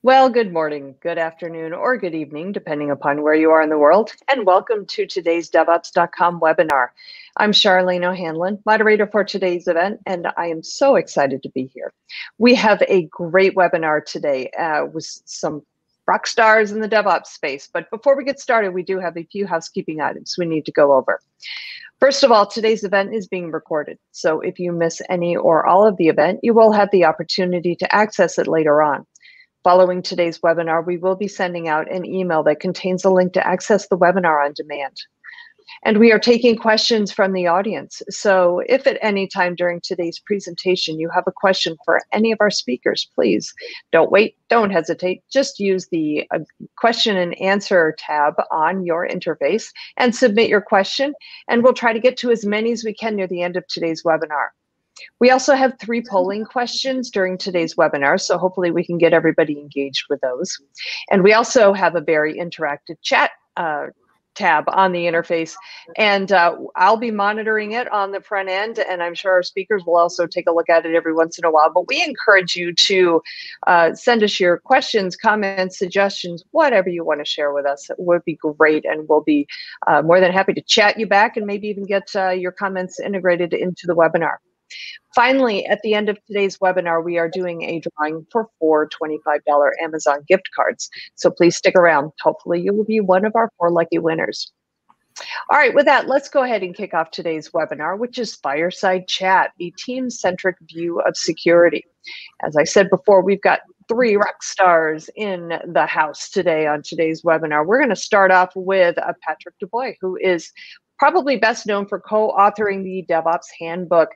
Well, good morning, good afternoon, or good evening, depending upon where you are in the world, and welcome to today's DevOps.com webinar. I'm Charlene O'Hanlon, moderator for today's event, and I am so excited to be here. We have a great webinar today with some rock stars in the DevOps space, but before we get started, we do have a few housekeeping items we need to go over. First of all, today's event is being recorded, so if you miss any or all of the event, you will have the opportunity to access it later on. Following today's webinar, we will be sending out an email that contains a link to access the webinar on demand. And we are taking questions from the audience. So if at any time during today's presentation you have a question for any of our speakers, please don't wait, don't hesitate. Just use the question and answer tab on your interface and submit your question. And we'll try to get to as many as we can near the end of today's webinar. We also have 3 polling questions during today's webinar, so hopefully we can get everybody engaged with those. And we also have a very interactive chat tab on the interface, and I'll be monitoring it on the front end, and I'm sure our speakers will also take a look at it every once in a while. But we encourage you to send us your questions, comments, suggestions, whatever you want to share with us. It would be great, and we'll be more than happy to chat you back and maybe even get your comments integrated into the webinar. Finally, at the end of today's webinar, we are doing a drawing for 4 $25 Amazon gift cards. So please stick around. Hopefully you will be one of our 4 lucky winners. All right, with that, let's go ahead and kick off today's webinar, which is Fireside Chat, a team-centric view of security. As I said before, we've got 3 rock stars in the house today on today's webinar. We're going to start off with Patrick Dubois, who is probably best known for co-authoring the DevOps Handbook,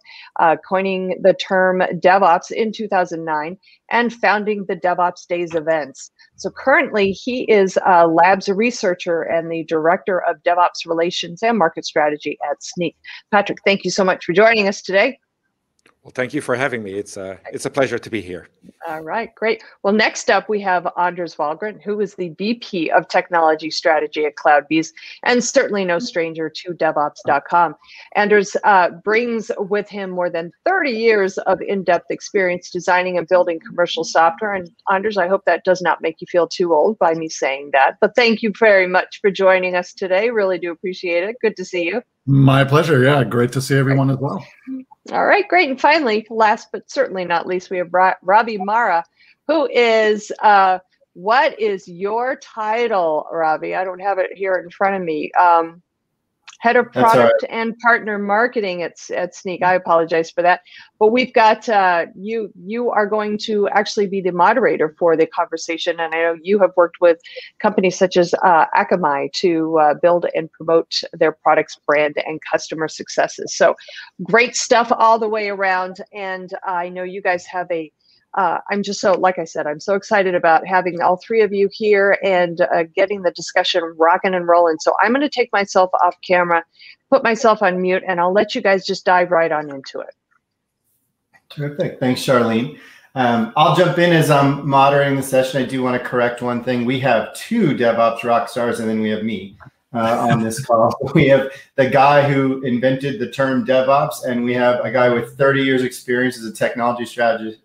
coining the term DevOps in 2009, and founding the DevOps Days events. So currently, he is a labs researcher and the director of DevOps Relations and Market Strategy at Snyk. Patrick, thank you so much for joining us today. Well, thank you for having me. It's a pleasure to be here. All right, great. Well, next up, we have Anders Wahlgren, who is the VP of Technology Strategy at CloudBees, and certainly no stranger to DevOps.com. Anders brings with him more than 30 years of in-depth experience designing and building commercial software. And Anders, I hope that does not make you feel too old by me saying that. But thank you very much for joining us today. Really do appreciate it. Good to see you. My pleasure. Yeah, great to see everyone as well. All right, great. And finally, last but certainly not least, we have Ravi Mara, who is, what is your title, Ravi? I don't have it here in front of me. Head of Product and Partner Marketing at Snyk. I apologize for that. But we've got, you are going to actually be the moderator for the conversation. And I know you have worked with companies such as Akamai to build and promote their products, brand, and customer successes. So great stuff all the way around. And I know you guys have a I'm just so, like I said, I'm so excited about having all 3 of you here and getting the discussion rocking and rolling. So I'm going to take myself off camera, put myself on mute, and I'll let you guys just dive right on into it. Terrific. Thanks, Charlene. I'll jump in as I'm moderating the session. I do want to correct one thing. We have 2 DevOps rock stars, and then we have me on this call. We have the guy who invented the term DevOps, and we have a guy with 30 years experience as a technology strategist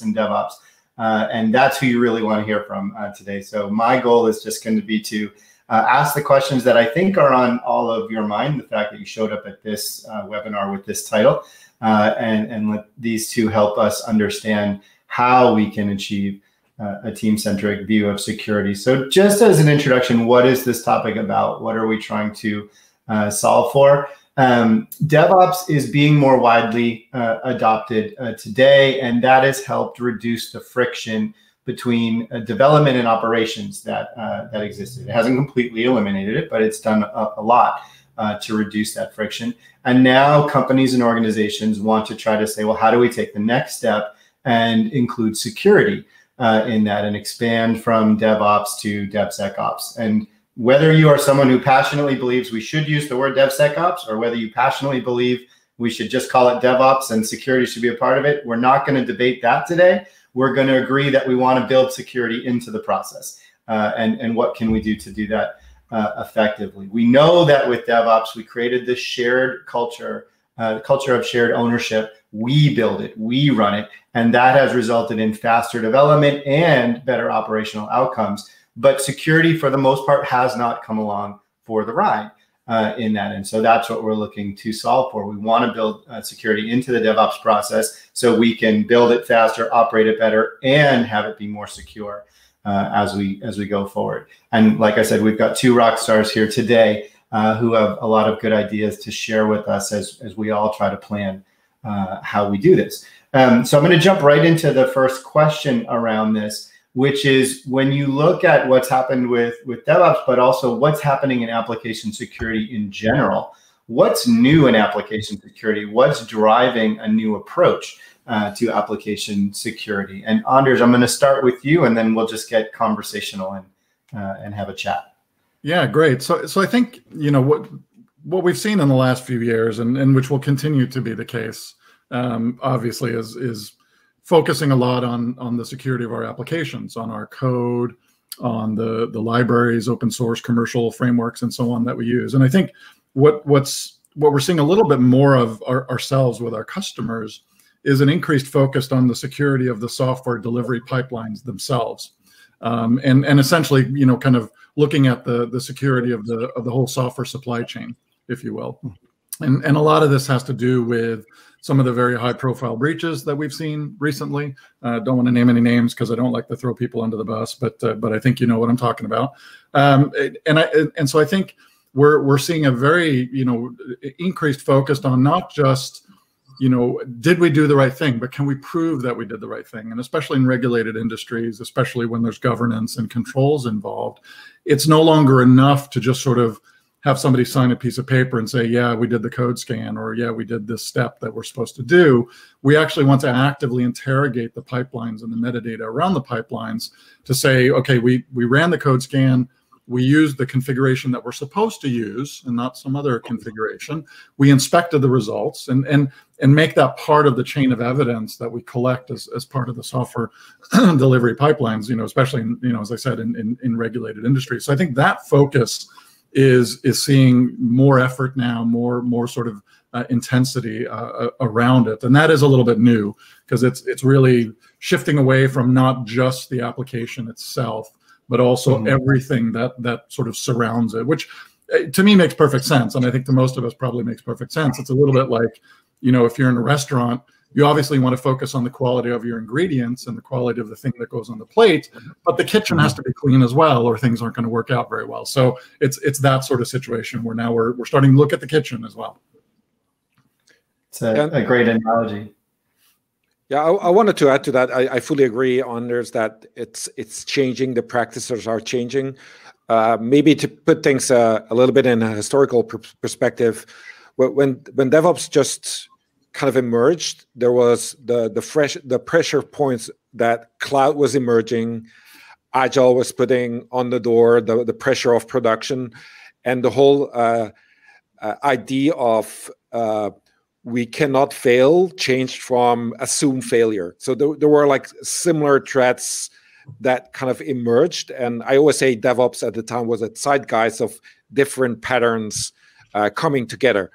in DevOps. And that's who you really want to hear from today. So my goal is just going to be to ask the questions that I think are on all of your mind, the fact that you showed up at this webinar with this title, and let these 2 help us understand how we can achieve a team-centric view of security. So just as an introduction, what is this topic about? What are we trying to solve for? DevOps is being more widely adopted today, and that has helped reduce the friction between development and operations that existed. It hasn't completely eliminated it, but it's done a lot to reduce that friction. And now companies and organizations want to try to say, well, how do we take the next step and include security in that and expand from DevOps to DevSecOps? And whether you are someone who passionately believes we should use the word DevSecOps, or whether you passionately believe we should just call it DevOps and security should be a part of it, we're not going to debate that today. We're going to agree that we want to build security into the process. And what can we do to do that effectively? We know that with DevOps, we created this shared culture culture of shared ownership. We build it, we run it, and that has resulted in faster development and better operational outcomes. But security, for the most part, has not come along for the ride in that. And so that's what we're looking to solve for. We want to build security into the DevOps process so we can build it faster, operate it better, and have it be more secure as we go forward. And like I said, we've got two rock stars here today who have a lot of good ideas to share with us as we all try to plan how we do this. So I'm going to jump right into the first question around this, which is when you look at what's happened with DevOps, but also what's happening in application security in general, what's new in application security? What's driving a new approach to application security? And Anders, I'm going to start with you, and then we'll just get conversational and have a chat. Yeah, great. So I think, what we've seen in the last few years, and which will continue to be the case, obviously, is focusing a lot on the security of our applications, on our code, on the libraries, open source, commercial frameworks, and so on that we use. And I think what we're seeing a little bit more of ourselves with our customers is an increased focus on the security of the software delivery pipelines themselves, and essentially, kind of looking at the security of the whole software supply chain, if you will. And a lot of this has to do with some of the very high-profile breaches that we've seen recently. Don't want to name any names because I don't like to throw people under the bus, but I think you know what I'm talking about. And so I think we're seeing a very increased focus on not just did we do the right thing, but can we prove that we did the right thing? And especially in regulated industries, especially when there's governance and controls involved, it's no longer enough to just sort of have somebody sign a piece of paper and say, yeah, we did the code scan, or yeah, we did this step that we're supposed to do. We actually want to actively interrogate the pipelines and the metadata around the pipelines to say, okay, we ran the code scan, we used the configuration that we're supposed to use and not some other configuration. We inspected the results and make that part of the chain of evidence that we collect as part of the software delivery pipelines, especially, as I said, in regulated industries. So I think that focus is seeing more effort now, more sort of intensity around it, and that is a little bit new because it's really shifting away from not just the application itself, but also everything that sort of surrounds it, which to me makes perfect sense, and I think to most of us probably makes perfect sense. It's a little bit like, if you're in a restaurant, you obviously want to focus on the quality of your ingredients and the quality of the thing that goes on the plate, but the kitchen has to be clean as well, or things aren't going to work out very well. So it's that sort of situation where now we're starting to look at the kitchen as well. It's a great analogy. Yeah, I wanted to add to that. I fully agree, Anders, that it's changing. The practices are changing. Maybe to put things a little bit in a historical perspective, when DevOps just kind of emerged, there was the pressure points that cloud was emerging, Agile was putting on the door, the pressure of production, and the whole idea of we cannot fail changed from assume failure. So there were like similar threats that kind of emerged, and I always say DevOps at the time was a zeitgeist of different patterns coming together.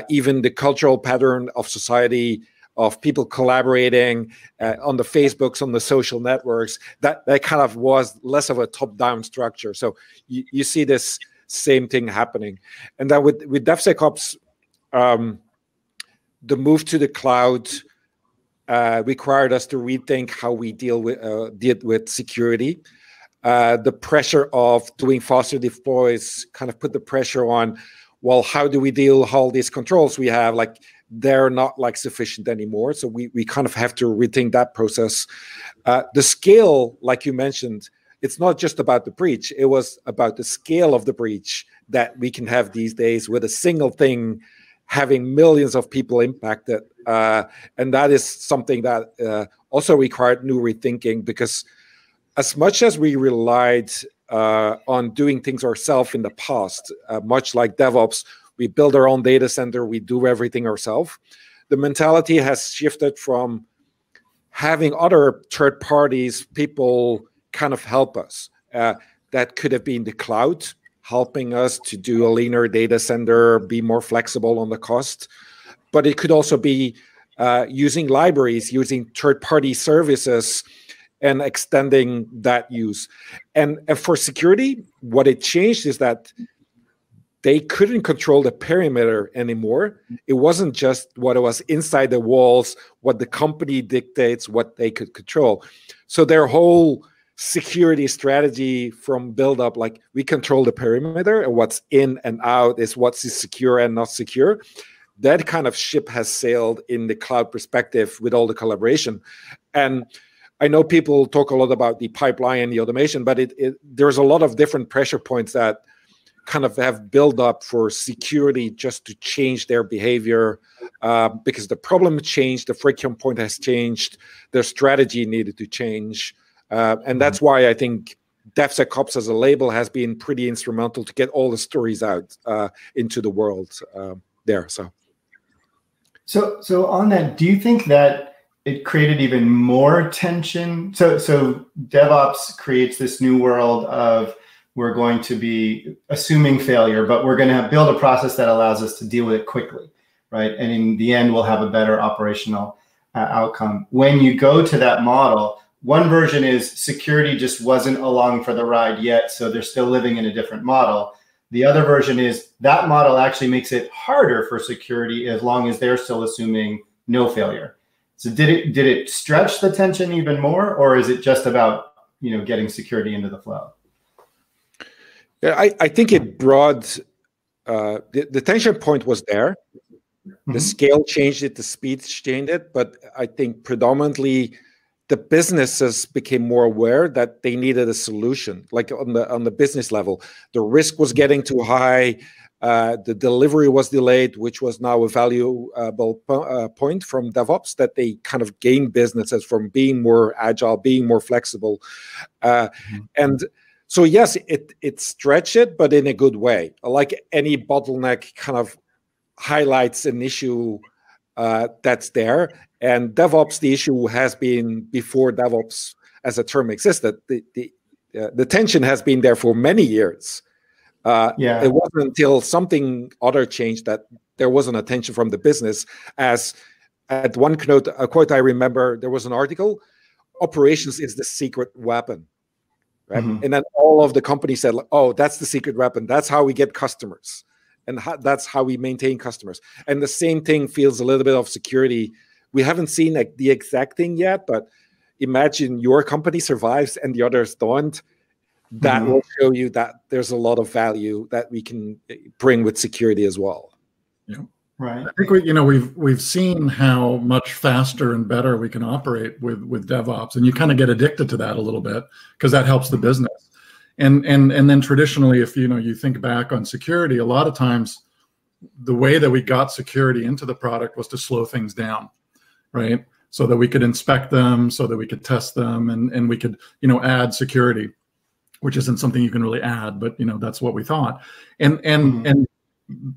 Even the cultural pattern of society, of people collaborating on the Facebooks, on the social networks, that kind of was less of a top-down structure. So you see this same thing happening. And then with DevSecOps, the move to the cloud required us to rethink how we deal with security. The pressure of doing faster deploys kind of put the pressure on, well, how do we deal with all these controls we have? Like, they're not like sufficient anymore. So we kind of have to rethink that process. The scale, like you mentioned, it's not just about the breach. It was about the scale of the breach that we can have these days with a single thing having millions of people impacted. And that is something that also required new rethinking, because as much as we relied on doing things ourselves in the past, much like DevOps, we build our own data center, we do everything ourselves. The mentality has shifted from having other third parties, people kind of help us. That could have been the cloud, helping us to do a leaner data center, be more flexible on the cost. but it could also be using libraries, using third-party services, and extending that use. And for security, what it changed is that they couldn't control the perimeter anymore. It wasn't just what was inside the walls, what the company dictates, what they could control. So their whole security strategy from build up, like we control the perimeter and what's in and out is what's secure and not secure. That kind of ship has sailed in the cloud perspective with all the collaboration. And I know people talk a lot about the pipeline and the automation, but there's a lot of different pressure points that kind of have built up for security just to change their behavior because the problem changed, the friction point has changed, their strategy needed to change. And that's why I think DevSecOps as a label has been pretty instrumental to get all the stories out into the world there. So on that, do you think that it created even more tension? So DevOps creates this new world of we're going to be assuming failure, but we're going to build a process that allows us to deal with it quickly, right? And in the end, we'll have a better operational outcome. When you go to that model, one version is security just wasn't along for the ride yet, so they're still living in a different model. The other version is that model actually makes it harder for security as long as they're still assuming no failure. So did it stretch the tension even more, or is it just about getting security into the flow? Yeah, I think it brought the tension point was there. The scale changed it, the speed changed it, but I think predominantly the businesses became more aware that they needed a solution. Like on the business level, the risk was getting too high, the delivery was delayed, which was now a valuable point from DevOps, that they kind of gained businesses from being more agile, being more flexible, and so yes, it stretched it, but in a good way. Like any bottleneck kind of highlights an issue that's there. And DevOps, the issue has been before DevOps as a term existed. The tension has been there for many years. It wasn't until something other changed that there wasn't a tension from the business. As at one quote I remember, there was an article, operations is the secret weapon. Right? And then all of the companies said, oh, that's the secret weapon. That's how we get customers. And that's how we maintain customers. And the same thing feels a little bit of security. We haven't seen the exact thing yet, but imagine your company survives and the others don't. That will show you that there's a lot of value that we can bring with security as well. Yeah. Right. I think we've seen how much faster and better we can operate with DevOps, and you kind of get addicted to that a little bit because that helps the business. And then traditionally, if you think back on security, a lot of times the way that we got security into the product was to slow things down, right? So that we could inspect them, so that we could test them, and we could add security, which isn't something you can really add, but that's what we thought. And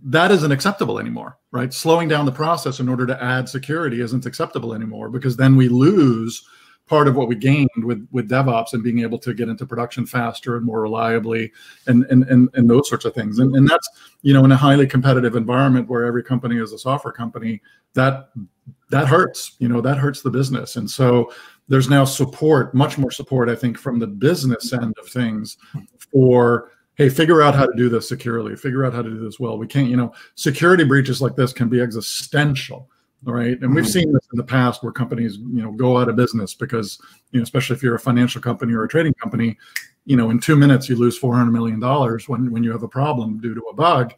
that isn't acceptable anymore, right? Slowing down the process in order to add security isn't acceptable anymore, because then we lose part of what we gained with DevOps and being able to get into production faster and more reliably and those sorts of things. And that's, in a highly competitive environment where every company is a software company, that hurts, that hurts the business. And so there's now support, much more support, I think, from the business end of things for, hey, figure out how to do this securely, figure out how to do this well. We can't, security breaches like this can be existential, right? And we've seen this in the past where companies, go out of business because, especially if you're a financial company or a trading company, in 2 minutes you lose $400 million when you have a problem due to a bug.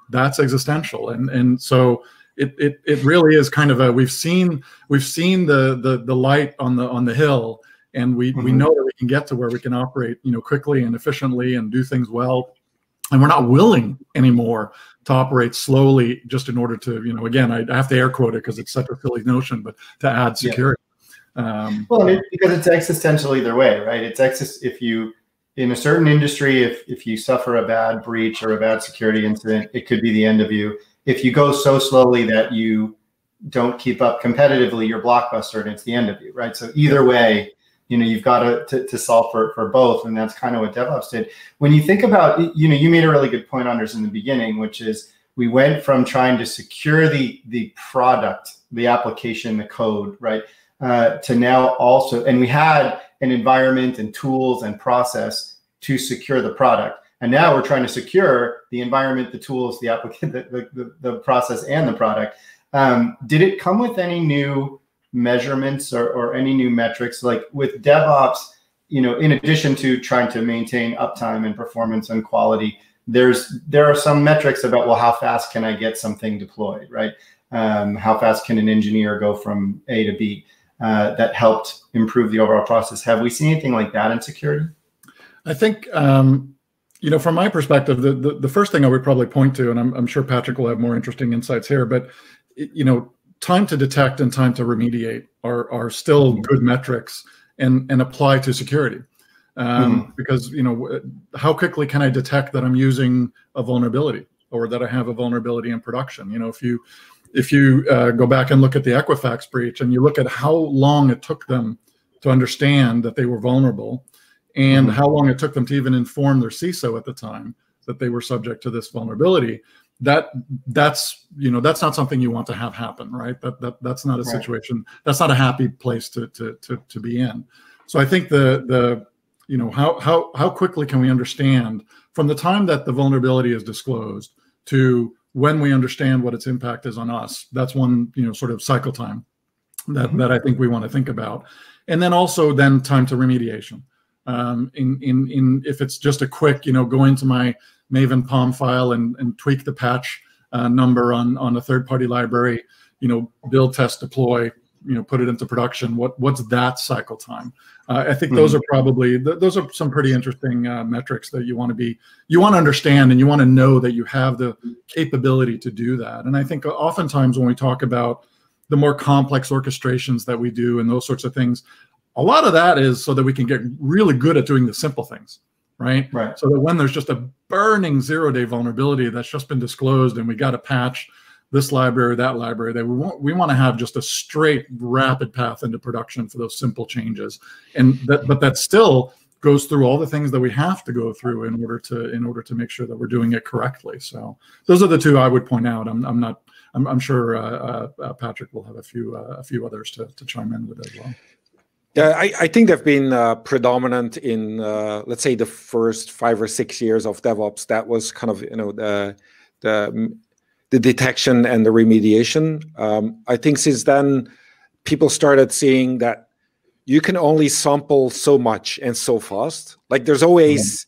That's existential. And so it really is kind of a, we've seen the light on the hill. And we know that we can get to where we can operate, quickly and efficiently and do things well. And we're not willing anymore to operate slowly just in order to, again, I have to air quote it because it's such a silly notion, but to add security. Well, because it's existential either way, right? If you, in a certain industry, if you suffer a bad breach or a bad security incident, it could be the end of you. If you go so slowly that you don't keep up competitively, you're blockbuster and it's the end of you, right? So either way, you've got to solve for both. And that's kind of what DevOps did. When you think about, you made a really good point, Anders, in the beginning, which is we went from trying to secure the product, the application, the code, right, to now also, and we had an environment and tools and process to secure the product. And now we're trying to secure the environment, the tools, the applicant, the process, and the product. Did it come with any new measurements or any new metrics? Like with DevOps, in addition to trying to maintain uptime and performance and quality, there are some metrics about, well, how fast can I get something deployed, right? How fast can an engineer go from A to B? That helped improve the overall process. Have we seen anything like that in security? I think, from my perspective, the first thing I would probably point to, and I'm sure Patrick will have more interesting insights here, but time to detect and time to remediate are still good metrics and apply to security. Because how quickly can I detect that I'm using a vulnerability or that I have a vulnerability in production? If you go back and look at the Equifax breach and you look at how long it took them to understand that they were vulnerable, and how long it took them to even inform their CISO at the time that they were subject to this vulnerability, that's not something you want to have happen, right? That's not a situation. That's not a happy place to be in. So I think how quickly can we understand from the time that the vulnerability is disclosed to when we understand what its impact is on us? That's one sort of cycle time that I think we want to think about, and then also time to remediation. If it's just a quick go into my Maven POM file and tweak the patch number on a third-party library, build, test, deploy, put it into production. What's that cycle time? I think those are probably those are some pretty interesting metrics that you want to understand, and you want to know that you have the capability to do that. And I think oftentimes when we talk about the more complex orchestrations that we do and those sorts of things, a lot of that is so that we can get really good at doing the simple things, right? So that when there's just a burning zero-day vulnerability that's just been disclosed and we got to patch this library, that library, that we want to have just a straight, rapid path into production for those simple changes. But that still goes through all the things that we have to go through in order to make sure that we're doing it correctly. So those are the two I would point out. I'm sure Patrick will have a few others to chime in with as well. Yeah, I think they've been predominant in, let's say, the first 5 or 6 years of DevOps. That was kind of, the detection and the remediation. I think since then, people started seeing that you can only sample so much and so fast. Like there's always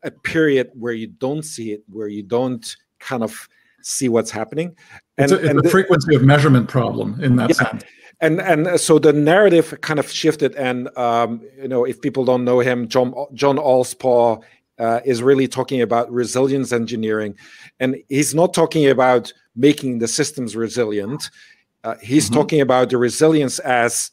a period where you don't see it, where you don't kind of see what's happening. And it's a frequency of measurement problem in that sense. And so the narrative kind of shifted, and if people don't know him, John Allspaw is really talking about resilience engineering, and he's not talking about making the systems resilient. He's talking about the resilience as,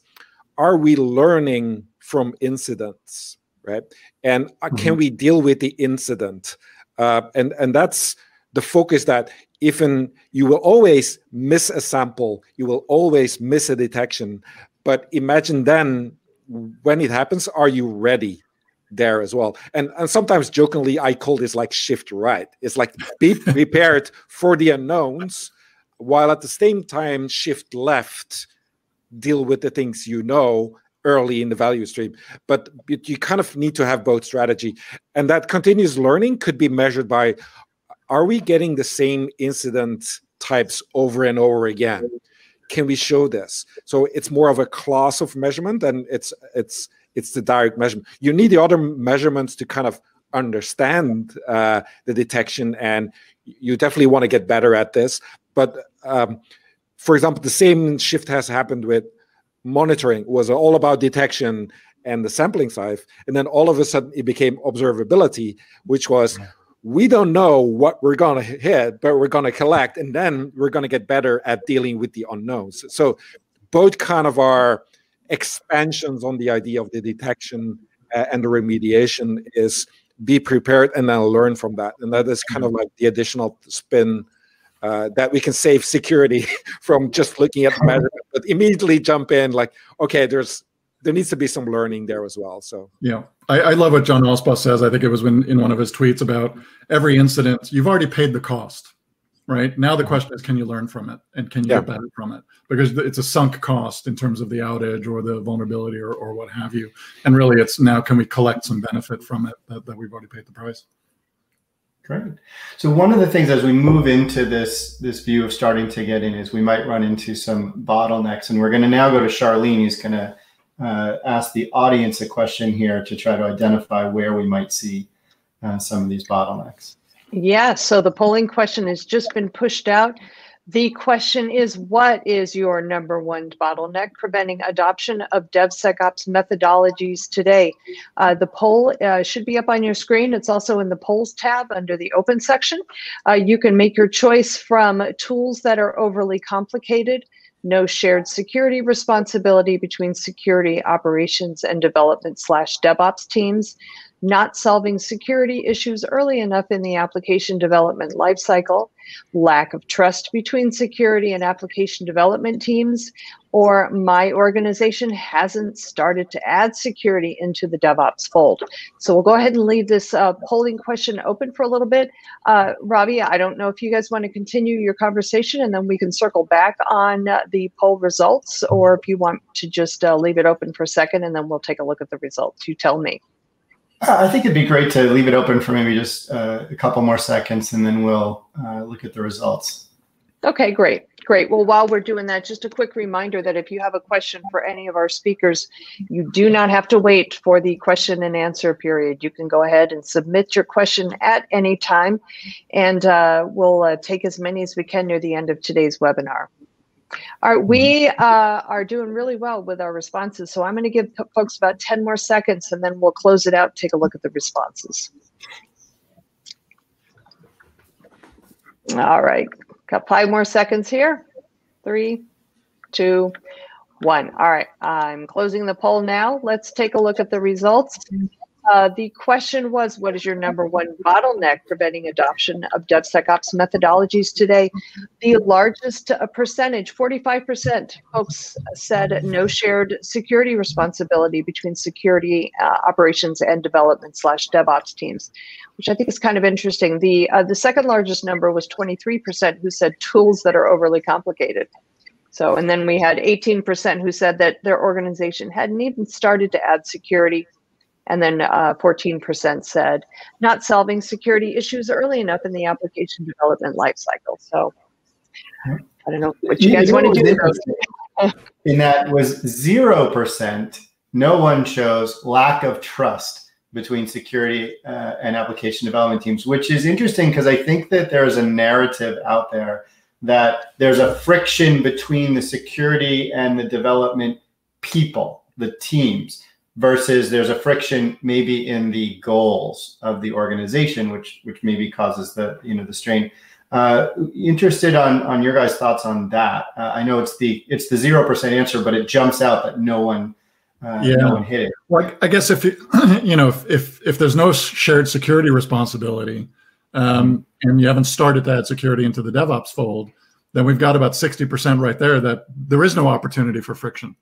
are we learning from incidents, right? And can we deal with the incident? And that's the focus, that even you will always miss a sample, you will always miss a detection, but imagine then when it happens, are you ready there as well? And sometimes jokingly, I call this like shift right. It's like be prepared for the unknowns, while at the same time shift left, deal with the things early in the value stream. But you kind of need to have both strategy. And that continuous learning could be measured by, are we getting the same incident types over and over again? Can we show this? So it's more of a class of measurement, and it's the direct measurement. You need the other measurements to kind of understand the detection, and you definitely want to get better at this. But for example, the same shift has happened with monitoring. It was all about detection and the sampling side, and then all of a sudden it became observability, which was, we don't know what we're going to hit, but we're going to collect, and then we're going to get better at dealing with the unknowns. So both kind of are expansions on the idea of the detection and the remediation, is be prepared and then learn from that. And that is kind of like the additional spin that we can save security from just looking at the measurement, but immediately jump in like, okay, there needs to be some learning there as well. So yeah, I love what John Allspaw says. I think it was in one of his tweets about every incident, you've already paid the cost, right? Now the question is, can you learn from it, and can you get better from it? Because it's a sunk cost in terms of the outage or the vulnerability or what have you. And really, it's now, can we collect some benefit from it that we've already paid the price? Great. So one of the things as we move into this view of starting to get in is we might run into some bottlenecks. And we're going to now go to Charlene, who's going to ask the audience a question here to try to identify where we might see some of these bottlenecks. Yeah, so the polling question has just been pushed out. The question is, what is your #1 bottleneck preventing adoption of DevSecOps methodologies today? The poll should be up on your screen. It's also in the polls tab under the open section. You can make your choice from tools that are overly complicated, no shared security responsibility between security operations and development / DevOps teams, not solving security issues early enough in the application development lifecycle, lack of trust between security and application development teams, or my organization hasn't started to add security into the DevOps fold. So we'll go ahead and leave this polling question open for a little bit. Robbie, I don't know if you guys want to continue your conversation and then we can circle back on the poll results, or if you want to just leave it open for a second and then we'll take a look at the results. You tell me. I think it'd be great to leave it open for maybe just a couple more seconds, and then we'll look at the results. Okay, great. Well, while we're doing that, just a quick reminder that if you have a question for any of our speakers, you do not have to wait for the question and answer period. You can go ahead and submit your question at any time, and we'll take as many as we can near the end of today's webinar. All right, we are doing really well with our responses, so I'm going to give folks about 10 more seconds, and then we'll close it out, take a look at the responses. All right, got 5 more seconds here. 3, 2, 1. All right, I'm closing the poll now. Let's take a look at the results. The question was, what is your #1 bottleneck preventing adoption of DevSecOps methodologies today? The largest percentage, 45%, folks said no shared security responsibility between security operations and development / DevOps teams, which I think is kind of interesting. The second largest number was 23% who said tools that are overly complicated. So, and then we had 18% who said that their organization hadn't even started to add security. And then 14% said not solving security issues early enough in the application development lifecycle. So I don't know what you guys want to do. And that was 0%. No one shows lack of trust between security and application development teams, which is interesting because I think that there's a narrative out there that there's a friction between the security and the development people, the teams, versus there's a friction maybe in the goals of the organization, which maybe causes the the strain. Interested on your guys' thoughts on that. I know it's the 0% answer, but it jumps out that no one hit it. Well, I guess if you if there's no shared security responsibility, and you haven't started to add security into the DevOps fold, then we've got about 60% right there that there is no opportunity for friction.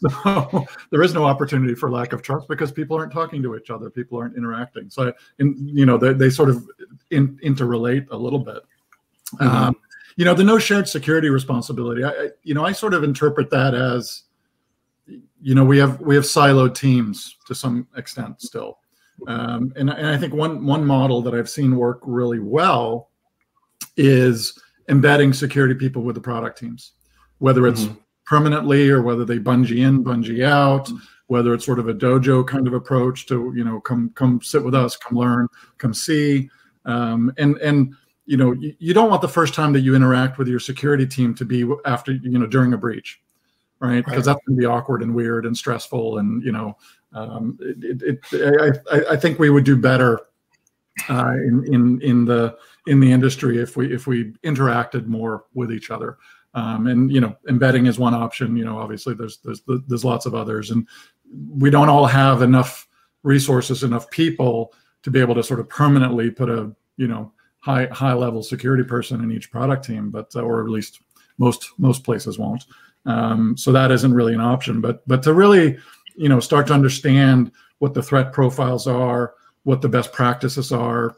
So there is no opportunity for lack of trust because people aren't talking to each other, people aren't interacting. So they sort of interrelate a little bit. The no shared security responsibility. I sort of interpret that as we have siloed teams to some extent still, and I think one model that I've seen work really well is embedding security people with the product teams, whether it's permanently or whether they bungee in, bungee out, whether it's sort of a dojo kind of approach to, come sit with us, come learn, come see. And you don't want the first time that you interact with your security team to be after, during a breach, right? Because that's going to be awkward and weird and stressful. And, I think we would do better in the industry if we interacted more with each other. And embedding is one option. Obviously there's lots of others, and we don't all have enough resources, enough people to be able to sort of permanently put a high level security person in each product team, but or at least most places won't. So that isn't really an option. But to really start to understand what the threat profiles are, what the best practices are,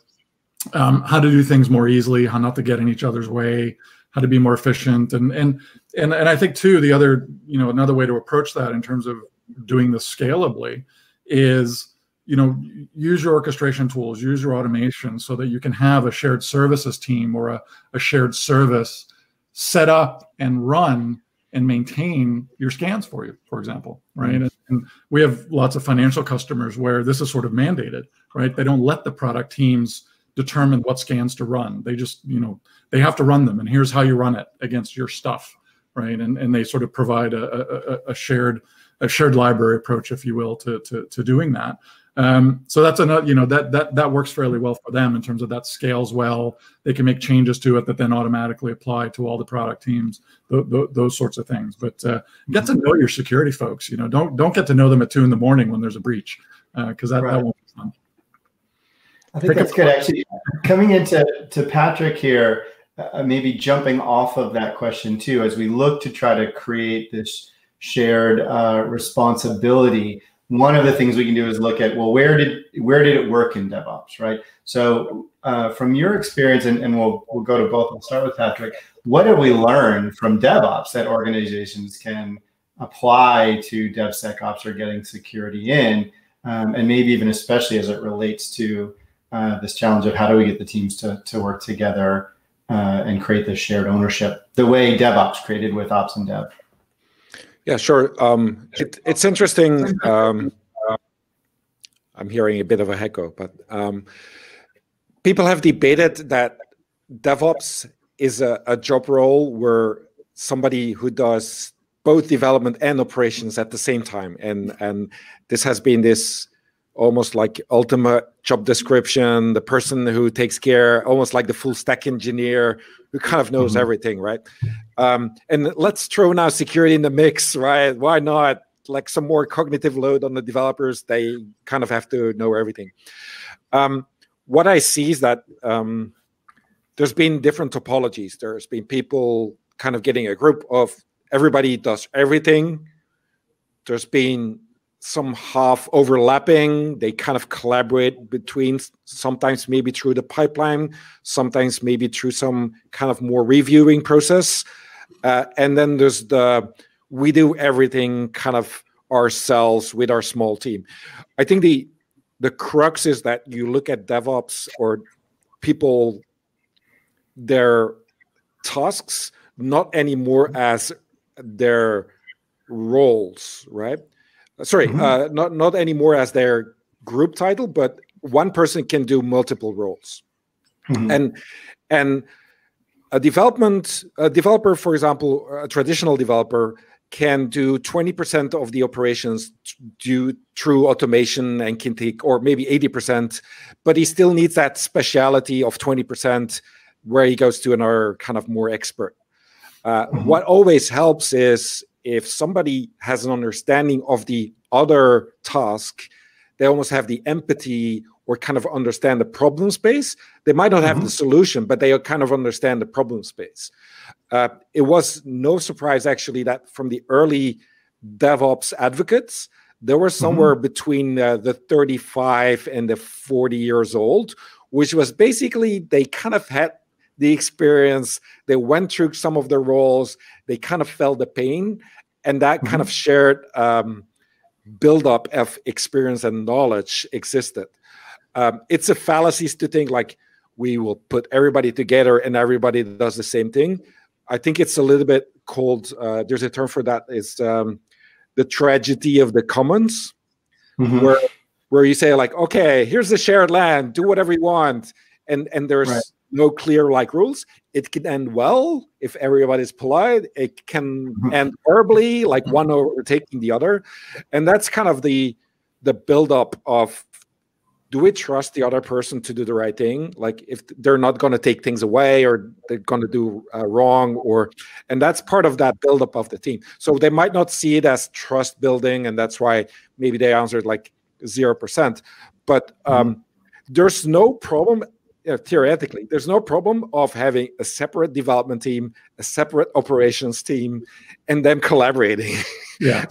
how to do things more easily, how not to get in each other's way, how to be more efficient, and I think too the other, another way to approach that in terms of doing this scalably is, use your orchestration tools, use your automation so that you can have a shared services team or a shared service set up and run and maintain your scans for you, for example, right? And we have lots of financial customers where this is sort of mandated, right? They don't let the product teams determine what scans to run. They just, they have to run them, and here's how you run it against your stuff, right? And they sort of provide a shared library approach, if you will, to doing that. So that's another, that works fairly well for them in terms of that scales well. They can make changes to it that then automatically apply to all the product teams, those sorts of things. But get to know your security folks. Don't get to know them at 2 a.m. when there's a breach, because that won't be fun. I think that's good. Actually, coming into Patrick here, maybe jumping off of that question too, as we look to try to create this shared responsibility. One of the things we can do is look at, well, where did it work in DevOps, right? So from your experience, and we'll go to both. We'll start with Patrick. What have we learned from DevOps that organizations can apply to DevSecOps or getting security in, and maybe even especially as it relates to this challenge of how do we get the teams to work together and create this shared ownership the way DevOps created with Ops and Dev? Yeah, sure. It's interesting. I'm hearing a bit of a echo, but people have debated that DevOps is a job role where somebody who does both development and operations at the same time, and this has been this almost like ultimate job description, the person who takes care, almost like the full stack engineer who kind of knows everything, right? And let's throw now security in the mix, right? Why not? Like some more cognitive load on the developers, they kind of have to know everything. What I see is that there's been different topologies. There's been people kind of getting a group of everybody does everything. There's been some half overlapping. They kind of collaborate between, sometimes maybe through the pipeline, sometimes maybe through some kind of more reviewing process. And then there's we do everything kind of ourselves with our small team. I think the crux is that you look at DevOps or people, their tasks, not anymore as their roles, right? Sorry, not anymore as their group title, but one person can do multiple roles. And a developer, for example, a traditional developer can do 20% of the operations due through automation and can take, or maybe 80%, but he still needs that speciality of 20% where he goes to another kind of more expert. What always helps is if somebody has an understanding of the other task, they almost have the empathy or kind of understand the problem space. They might not have the solution, but they kind of understand the problem space. It was no surprise, actually, that from the early DevOps advocates, there were somewhere between the 35 and the 40 years old, which was basically they kind of had the experience, they went through some of the roles, they kind of felt the pain, and that kind of shared buildup of experience and knowledge existed. It's a fallacy to think like we will put everybody together and everybody does the same thing. I think it's a little bit called, there's a term for that, is the tragedy of the commons, where you say like, okay, here's the shared land, do whatever you want, and there's no clear like rules. It can end well if everybody's polite. It can end horribly, like one overtaking the other. And that's kind of the buildup of, do we trust the other person to do the right thing? Like if they're not going to take things away or they're going to do wrong, and that's part of that buildup of the team. So they might not see it as trust building, and that's why maybe they answered like 0%. But there's no problem. Theoretically, there's no problem of having a separate development team, a separate operations team, and them collaborating. Yeah.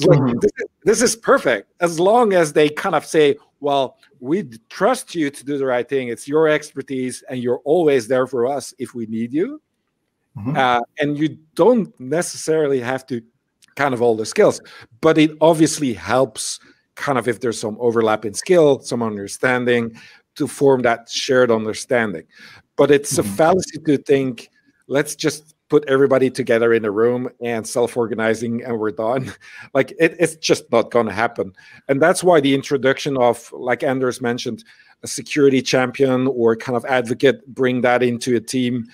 this is perfect, as long as they kind of say, well, we trust you to do the right thing. It's your expertise, and you're always there for us if we need you. And you don't necessarily have to kind of all the skills, but it obviously helps kind of if there's some overlap in skill, some understanding, to form that shared understanding. But it's a fallacy to think, let's just put everybody together in a room and self-organizing and we're done. Like it's just not going to happen. And that's why the introduction of, like Anders mentioned, a security champion or kind of advocate, bring that into a team,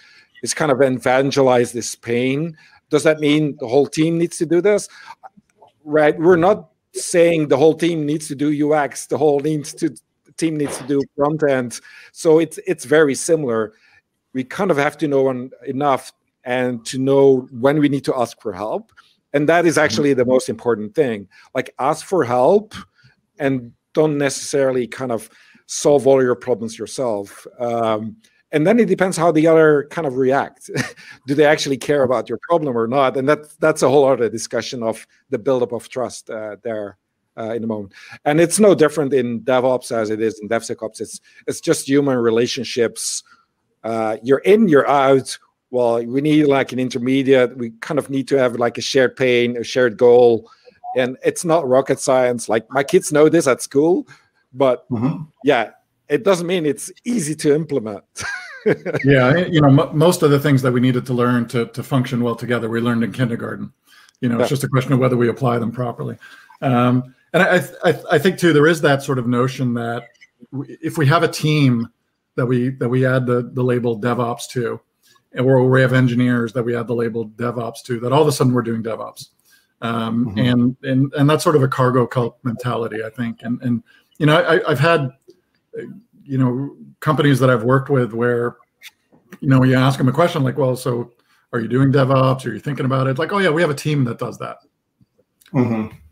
is kind of evangelize this pain. Does that mean the whole team needs to do this? Right. We're not saying the whole team needs to do UX. The whole team needs to do front end. So it's very similar. We kind of have to know enough and to know when we need to ask for help. And that is actually the most important thing. Like, ask for help and don't necessarily kind of solve all your problems yourself. And then it depends how the other kind of react. Do they actually care about your problem or not? And that's a whole other discussion of the buildup of trust there in a moment. And it's no different in DevOps as it is in DevSecOps. It's just human relationships. You're in, you're out. Well, we need like an intermediate. We kind of need to have like a shared pain, a shared goal. And it's not rocket science. Like, my kids know this at school, but yeah, it doesn't mean it's easy to implement. Yeah, most of the things that we needed to learn to function well together, we learned in kindergarten. It's just a question of whether we apply them properly. And I think too, there is that sort of notion that if we have a team that we add the label DevOps to, or we have engineers that we add the label DevOps to, that all of a sudden we're doing DevOps. And that's sort of a cargo cult mentality, I think. And I've had companies that I've worked with where, you ask them a question like, well, so are you doing DevOps? Are you thinking about it? Like, oh yeah, we have a team that does that.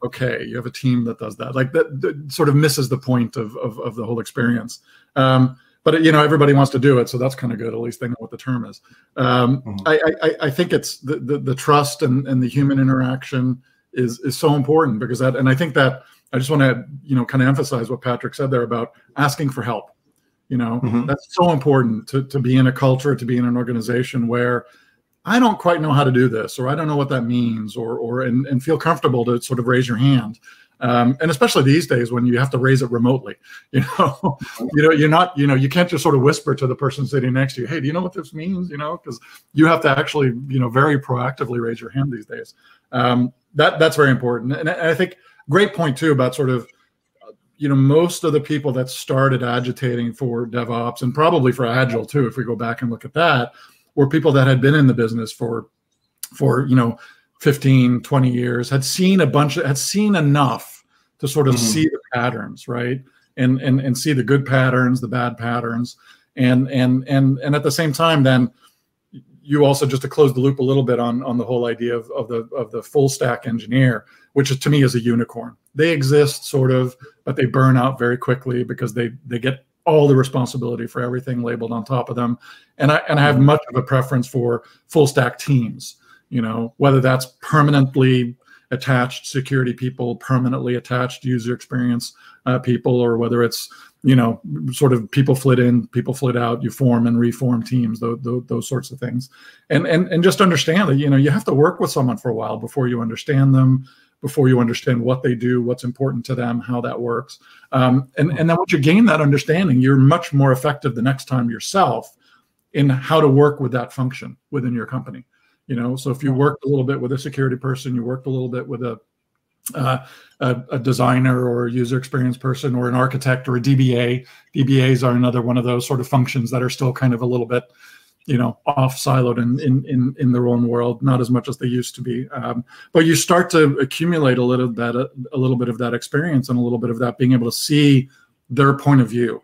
Okay, you have a team that does that. Like that sort of misses the point of the whole experience. But everybody wants to do it, so that's kind of good. At least they know what the term is. I think it's the trust and the human interaction is so important, because that, and I think that I just want to kind of emphasize what Patrick said there about asking for help. That's so important to be in a culture, to be in an organization where I don't quite know how to do this, or I don't know what that means, and feel comfortable to sort of raise your hand. And especially these days when you have to raise it remotely, you're not, you can't just sort of whisper to the person sitting next to you, hey, do you know what this means? Because you have to actually, very proactively raise your hand these days. That's very important. And I think great point too about sort of, most of the people that started agitating for DevOps, and probably for Agile too, if we go back and look at that, were people that had been in the business for 15, 20 years, had seen enough to sort of see the patterns, right? And see the good patterns, the bad patterns. And at the same time, then you also, just to close the loop a little bit on the whole idea of the full stack engineer, which is, to me, is a unicorn. They exist sort of, but they burn out very quickly because they get all the responsibility for everything labeled on top of them. And I have much of a preference for full stack teams, whether that's permanently attached security people, permanently attached user experience people, or whether it's, sort of people flit in, people flit out, you form and reform teams, those sorts of things. And just understand that, you have to work with someone for a while before you understand them, before you understand what they do, what's important to them, how that works. And then once you gain that understanding, you're much more effective the next time yourself in how to work with that function within your company. So if you worked a little bit with a security person, you worked a little bit with a designer or a user experience person or an architect or a DBA. DBAs are another one of those sort of functions that are still kind of a little bit, off siloed in their own world, not as much as they used to be. But you start to accumulate a little bit of that experience and a little bit of that being able to see their point of view.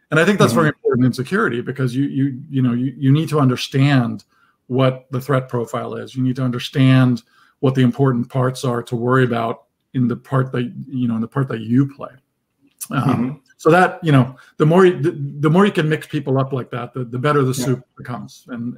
And I think that's very important in security, because you need to understand what the threat profile is. You need to understand what the important parts are to worry about in the part that you play. So that, the more you can mix people up like that, the better the soup becomes. And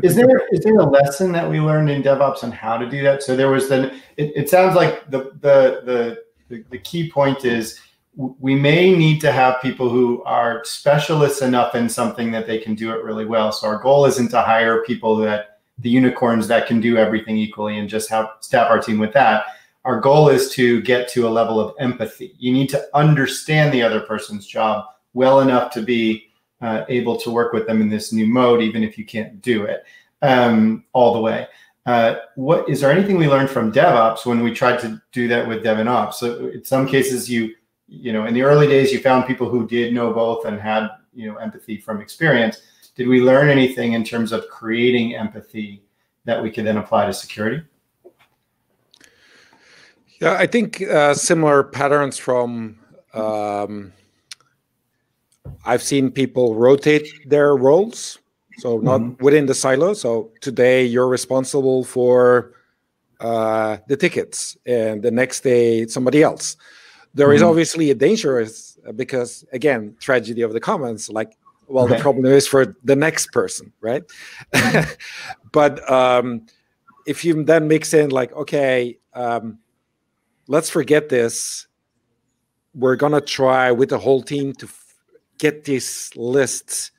is there a lesson that we learned in DevOps on how to do that? So there was it sounds like the the key point is we may need to have people who are specialists enough in something that they can do it really well. So our goal isn't to hire people the unicorns that can do everything equally and just staff our team with that. Our goal is to get to a level of empathy. You need to understand the other person's job well enough to be able to work with them in this new mode, even if you can't do it all the way. Is there anything we learned from DevOps when we tried to do that with Dev and Ops? So in some cases, in the early days, you found people who did know both and had empathy from experience. Did we learn anything in terms of creating empathy that we could then apply to security? Yeah, I think similar patterns from I've seen people rotate their roles, so not within the silo. So today you're responsible for the tickets, and the next day somebody else. There is obviously a danger because, again, tragedy of the commons, like, well, the problem is for the next person, right? But if you then mix in like, okay, let's forget this. We're going to try with the whole team to get this list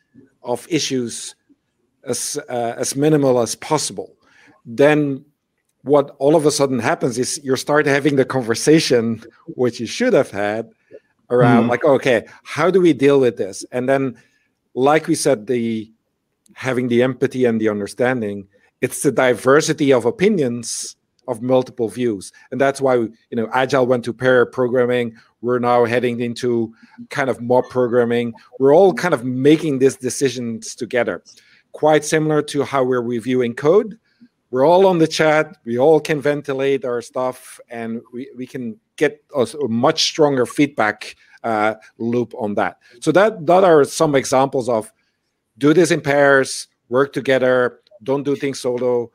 of issues as minimal as possible. Then what all of a sudden happens is you start having the conversation, which you should have had, around like, okay, how do we deal with this? And then, like we said, having the empathy and the understanding, it's the diversity of opinions of multiple views. And that's why, Agile went to pair programming. We're now heading into kind of mob programming. We're all kind of making these decisions together. Quite similar to how we're reviewing code. We're all on the chat. We all can ventilate our stuff, and we can get a much stronger feedback loop on that. So that are some examples of do this in pairs, work together, don't do things solo,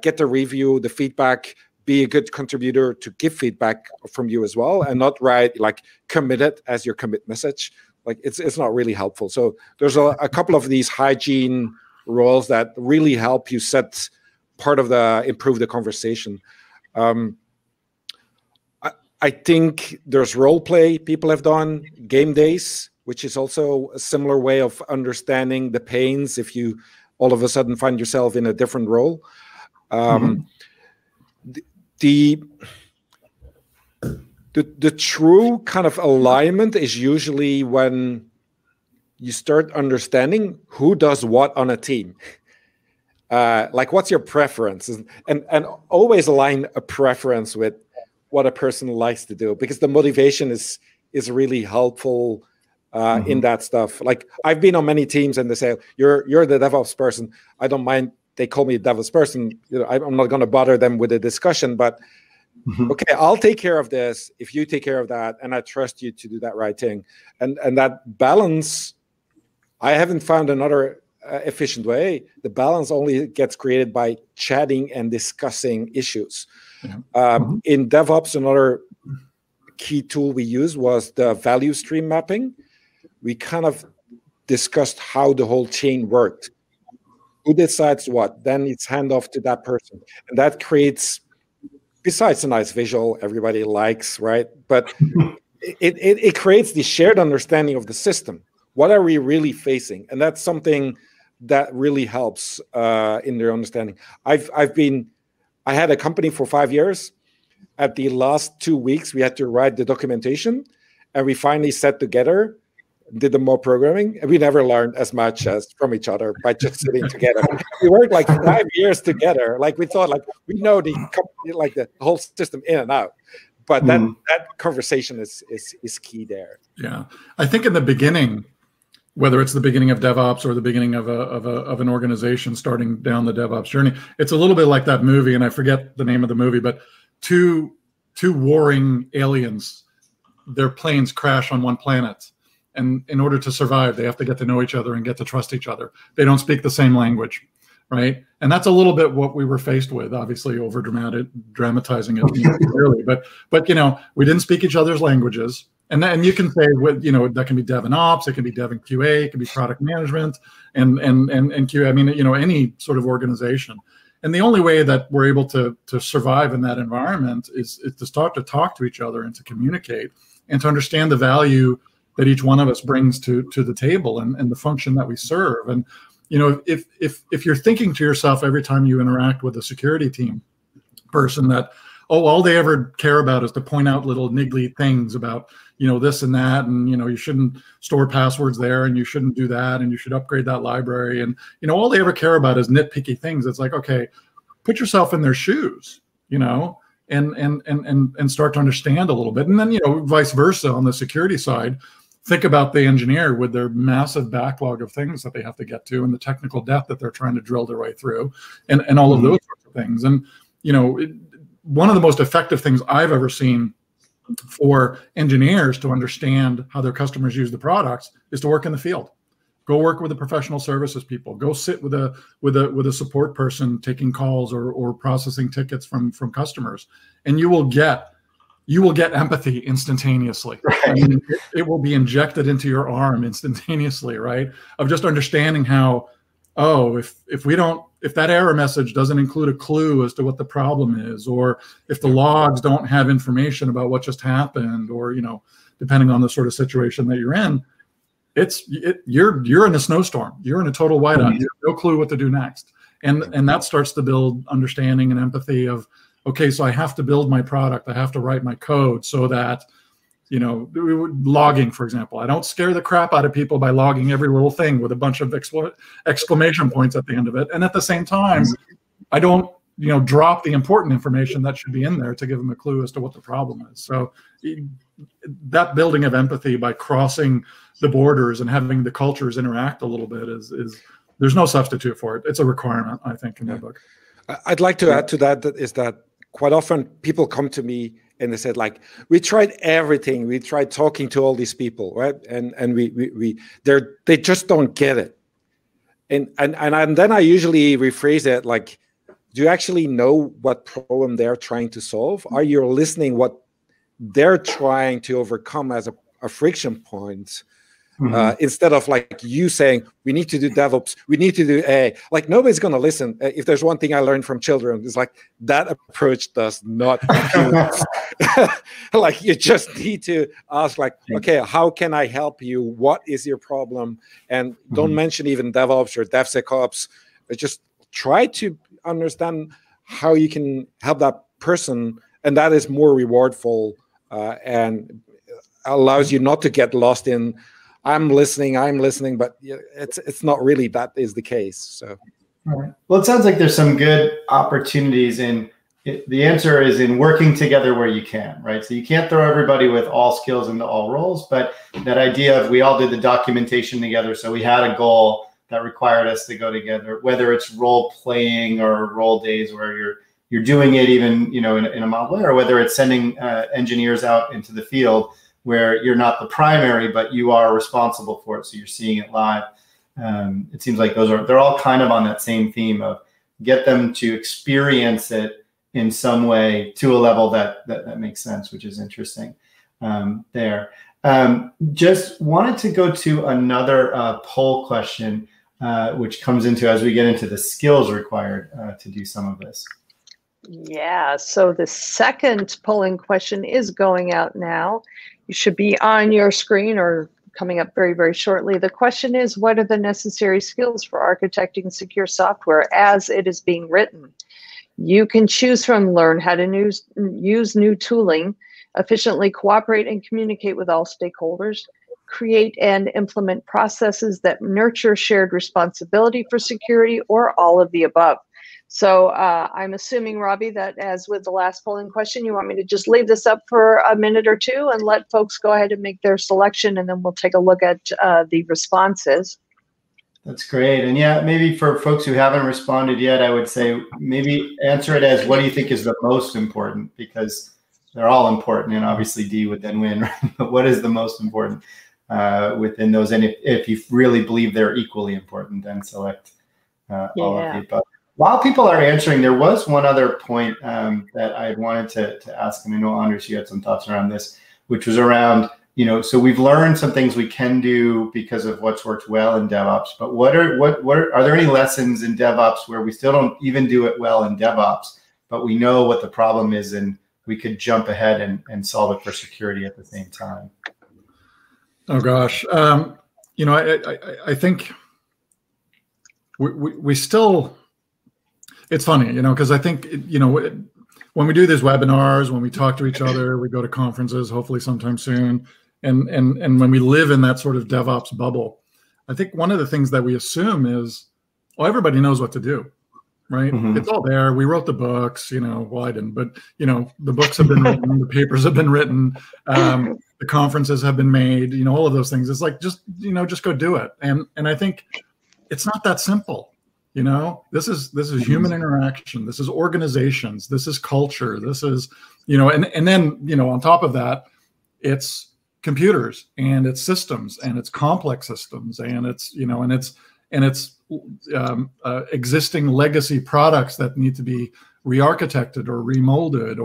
get the review, the feedback, be a good contributor to give feedback from you as well, and not write like committed as your commit message. Like it's not really helpful. So there's a couple of these hygiene roles that really help you set part of improve the conversation. I think there's role play people have done, game days, which is also a similar way of understanding the pains if you all of a sudden find yourself in a different role. The true kind of alignment is usually when you start understanding who does what on a team. Like, what's your preference? And always align a preference with what a person likes to do, because the motivation is really helpful in that stuff. Like, I've been on many teams and they say, you're the DevOps person. I don't mind. They call me a DevOps person. I'm not going to bother them with a discussion, but okay, I'll take care of this if you take care of that, and I trust you to do that right thing. And that balance, I haven't found another efficient way. The balance only gets created by chatting and discussing issues. In DevOps, another key tool we used was the value stream mapping. We kind of discussed how the whole chain worked. Who decides what? Then it's hand off to that person. And that creates, besides a nice visual everybody likes, right? But it creates the shared understanding of the system. What are we really facing? And that's something that really helps in their understanding. I had a company for 5 years. At the last 2 weeks, we had to write the documentation, and we finally sat together, did the more programming, and we never learned as much as from each other by just sitting together. We worked like 5 years together. Like, we thought, like, we know the whole system in and out. But that conversation is key there. Yeah, I think in the beginning, whether it's the beginning of DevOps or the beginning of an organization starting down the DevOps journey, it's a little bit like that movie, and I forget the name of the movie, but two warring aliens, their planes crash on one planet. And in order to survive, they have to get to know each other and get to trust each other. They don't speak the same language, right? And that's a little bit what we were faced with, obviously dramatizing it clearly. But we didn't speak each other's languages. And you can say, that can be Dev and Ops, it can be Dev and QA, it can be product management and QA. I mean, any sort of organization. And the only way that we're able to survive in that environment is to start to talk to each other and to communicate and to understand the value that each one of us brings to the table and the function that we serve. And if you're thinking to yourself every time you interact with a security team person that, oh, all they ever care about is to point out little niggly things about, this and that, and, you shouldn't store passwords there, and you shouldn't do that, and you should upgrade that library. And, all they ever care about is nitpicky things. It's like, okay, put yourself in their shoes, and start to understand a little bit. And then, vice versa on the security side, think about the engineer with their massive backlog of things that they have to get to and the technical depth that they're trying to drill their way through and all of those sorts of things. And, one of the most effective things I've ever seen for engineers to understand how their customers use the products is to work in the field. Go work with the professional services people. Go sit with a support person taking calls or processing tickets from customers, and you will get empathy instantaneously. Right. I mean, it will be injected into your arm instantaneously, right? Of just understanding how, if that error message doesn't include a clue as to what the problem is, or if the logs don't have information about what just happened, or depending on the sort of situation that you're in, you're in a snowstorm. You're in a total whiteout. You have no clue what to do next, and that starts to build understanding and empathy of, okay, so I have to build my product. I have to write my code so that, logging, for example, I don't scare the crap out of people by logging every little thing with a bunch of exclamation points at the end of it. And at the same time, I don't, drop the important information that should be in there to give them a clue as to what the problem is. So that building of empathy by crossing the borders and having the cultures interact a little bit is there's no substitute for it. It's a requirement, I think, in my book. I'd like to add to that is that quite often people come to me and they said, like, we tried everything. We tried talking to all these people, right? And they just don't get it. And then I usually rephrase it like, do you actually know what problem they're trying to solve? Are you listening what they're trying to overcome as a friction point? Instead of like you saying, we need to do DevOps, we need to do AI. Like, nobody's going to listen. If there's one thing I learned from children, it's like that approach does not like, you just need to ask, like, okay, how can I help you? What is your problem? And don't mention even DevOps or DevSecOps. Just try to understand how you can help that person, and that is more rewardful and allows you not to get lost in, I'm listening, but it's not really that is the case. So, all right. Well, it sounds like there's some good opportunities the answer is in working together where you can, right? So you can't throw everybody with all skills into all roles, but that idea of we all did the documentation together, so we had a goal that required us to go together, whether it's role playing or role days where you're doing it even in a model way, or whether it's sending engineers out into the field where you're not the primary, but you are responsible for it. So you're seeing it live. It seems like they're all kind of on that same theme of get them to experience it in some way to a level that makes sense, which is interesting there. Just wanted to go to another poll question, which comes into as we get into the skills required to do some of this. Yeah, so the second polling question is going out now. You should be on your screen or coming up very, very shortly. The question is, what are the necessary skills for architecting secure software as it is being written? You can choose from learn how to use new tooling, efficiently cooperate and communicate with all stakeholders, create and implement processes that nurture shared responsibility for security, or all of the above. So I'm assuming, Robbie, that as with the last polling question, you want me to just leave this up for a minute or two and let folks go ahead and make their selection, and then we'll take a look at the responses. That's great. And yeah, maybe for folks who haven't responded yet, I would say maybe answer it as, what do you think is the most important? Because they're all important, and obviously D would then win, right? But what is the most important within those? And if you really believe they're equally important, then select all of the above. While people are answering, there was one other point that I wanted to ask, and I know, Anders, you had some thoughts around this, which was around, so we've learned some things we can do because of what's worked well in DevOps, but are there any lessons in DevOps where we still don't even do it well in DevOps, but we know what the problem is and we could jump ahead and solve it for security at the same time? Oh gosh. I think we still, it's funny, because I think, when we do these webinars, when we talk to each other, we go to conferences, hopefully sometime soon. And when we live in that sort of DevOps bubble, I think one of the things that we assume is, everybody knows what to do, right? Mm-hmm. It's all there. We wrote the books, well, I didn't, but, the books have been written, the papers have been written, the conferences have been made, all of those things. It's like, just go do it. And I think it's not that simple. This is human interaction. This is organizations. This is culture. This is, and then, on top of that, it's computers and it's systems and it's complex systems and it's, and it's existing legacy products that need to be re-architected or remolded